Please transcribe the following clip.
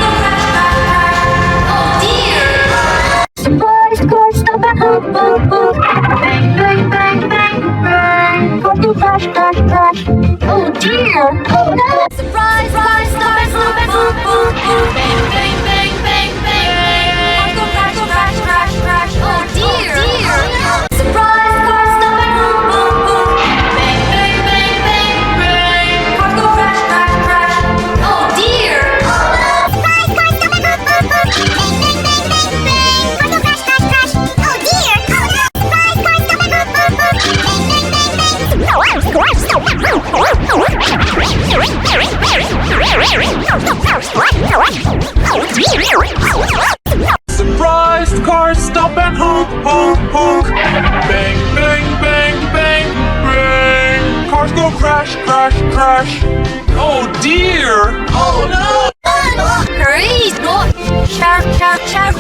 Oh dear! Oh no! Surprise! Surprise! Stop it! Stop it! Bang! Bang! Bang! Bang! Bang! Go crash! Crash! Crash! Crash! Oh dear! Surprise! Car! Stop it! Bang! Bang! Bang! Bang! Bang! Car go crash! Crash! Crash! Oh dear! Surprise! Car! Stop it! Bang! Bang! Bang! Bang! Bang! Car go crash! Crash! Crash! Oh dear! Surprise! Car! Stop it! Bang! Bang! Bang! Surprise! Cars stop and honk, honk, honk. Bang, bang, bang, bang, bang. Cars go crash, crash, crash. Oh dear! Oh no! Hurry! No! Sharp, sharp, sharp,